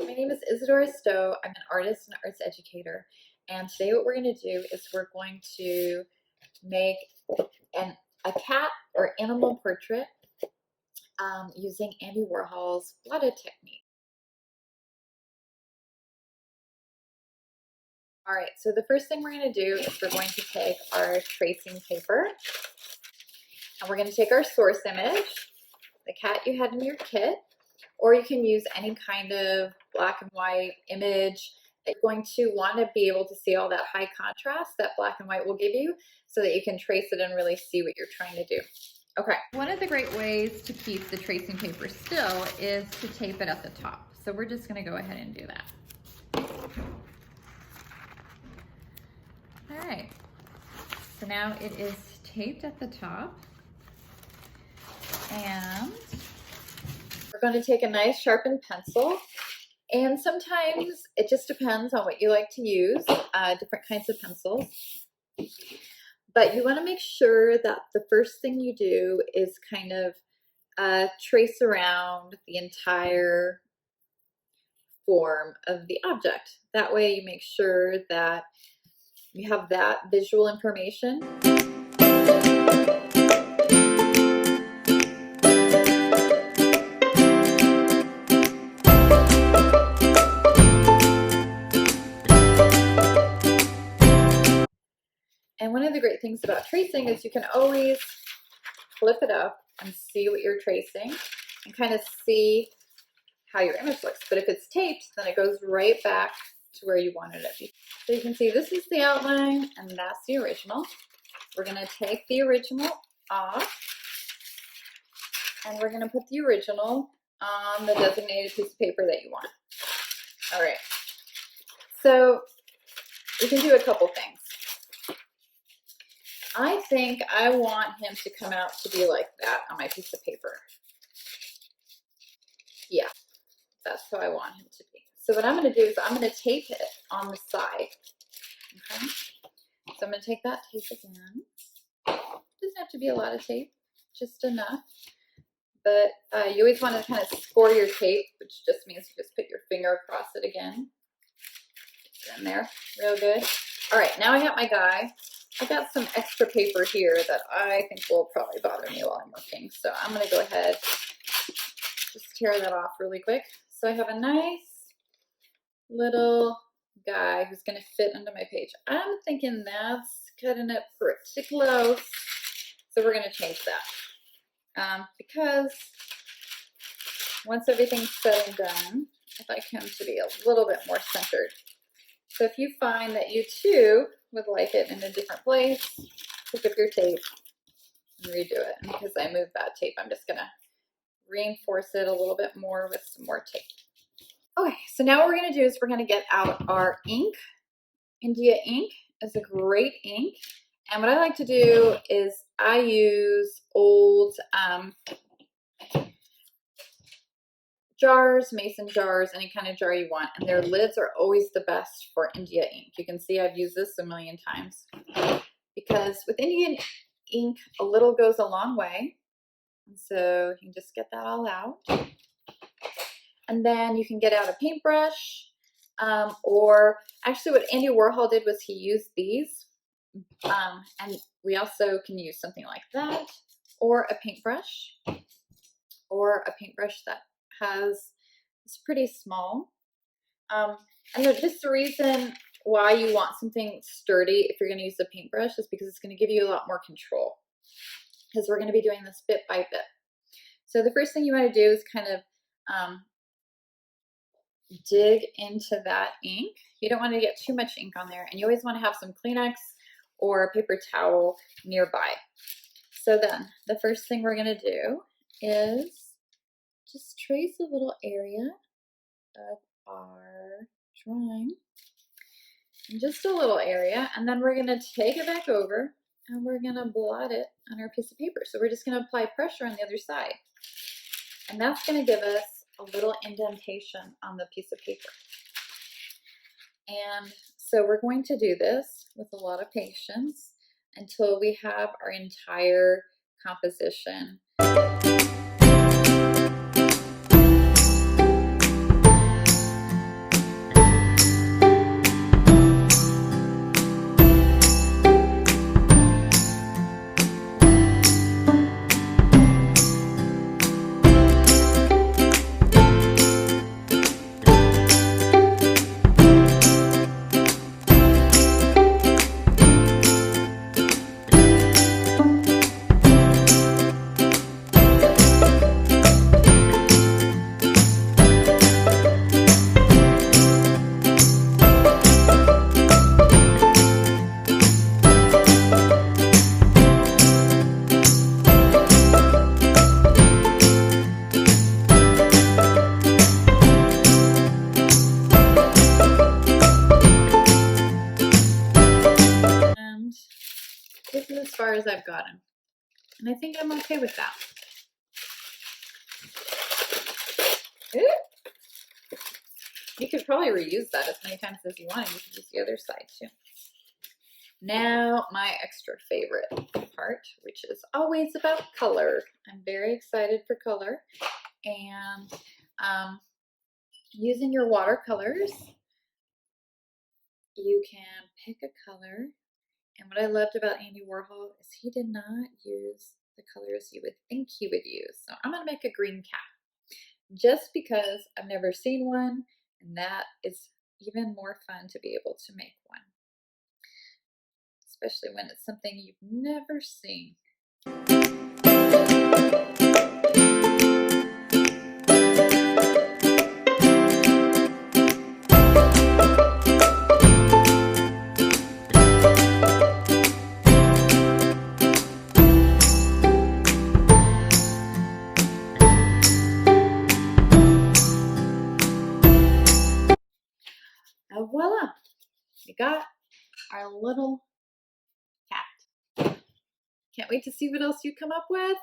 My name is Isadora Stowe. I'm an artist and arts educator. And today what we're going to do is we're going to make a cat or animal portrait using Andy Warhol's blotted technique. All right, so the first thing we're going to do is we're going to take our tracing paper and we're going to take our source image, the cat you had in your kit, or you can use any kind of black and white image. You're going to want to be able to see all that high contrast that black and white will give you so that you can trace it and really see what you're trying to do. Okay. One of the great ways to keep the tracing paper still is to tape it at the top. So we're just going to go ahead and do that. All right. So now it is taped at the top. And we're going to take a nice sharpened pencil, and sometimes it just depends on what you like to use, different kinds of pencils. But you want to make sure that the first thing you do is kind of trace around the entire form of the object. That way you make sure that you have that visual information. And one of the great things about tracing is you can always flip it up and see what you're tracing and kind of see how your image looks. But if it's taped, then it goes right back to where you wanted it to be. So you can see this is the outline and that's the original. We're going to take the original off and we're going to put the original on the designated piece of paper that you want. All right. So you can do a couple things. I think I want him to come out to be like that on my piece of paper. Yeah, that's how I want him to be. So what I'm going to do is I'm going to tape it on the side. Okay. So I'm going to take that tape again. Doesn't have to be a lot of tape, just enough. But you always want to kind of score your tape, which just means you just put your finger across it again. Get it in there, real good. All right, now I got my guy. I got some extra paper here that I think will probably bother me while I'm working. So I'm going to go ahead, just tear that off really quick. So I have a nice little guy who's going to fit under my page. I'm thinking that's cutting it pretty close. So we're going to change that. Because once everything's said and done, I'd like him to be a little bit more centered. So if you find that you too would like it in a different place, pick up your tape and redo it. And because I moved that tape, I'm just going to reinforce it a little bit more with some more tape. Okay, so now what we're going to do is we're going to get out our ink. India ink is a great ink. And what I like to do is I use old jars, mason jars, any kind of jar you want, and their lids are always the best for India ink. You can see I've used this a million times because with Indian ink, a little goes a long way. And so you can just get that all out. And then you can get out a paintbrush, or actually what Andy Warhol did was he used these. And we also can use something like that, or a paintbrush that it's pretty small. And just the reason why you want something sturdy if you're going to use a paintbrush is because it's going to give you a lot more control, because we're going to be doing this bit by bit. So the first thing you want to do is kind of dig into that ink. You don't want to get too much ink on there, and you always want to have some Kleenex or paper towel nearby. So then the first thing we're going to do is just trace a little area of our drawing, and just a little area, and then we're going to take it back over and we're going to blot it on our piece of paper. So we're just going to apply pressure on the other side, and that's going to give us a little indentation on the piece of paper. And so we're going to do this with a lot of patience until we have our entire composition. far as I've gotten. And I think I'm okay with that. You could probably reuse that as many times as you want. You could use the other side too. Now, my extra favorite part, which is always about color. I'm very excited for color. And using your watercolors, you can pick a color. And what I loved about Andy Warhol is he did not use the colors you would think he would use. So I'm going to make a green cat just because I've never seen one, and that is even more fun to be able to make one, especially when it's something you've never seen. And voila, we got our little cat. Can't wait to see what else you come up with.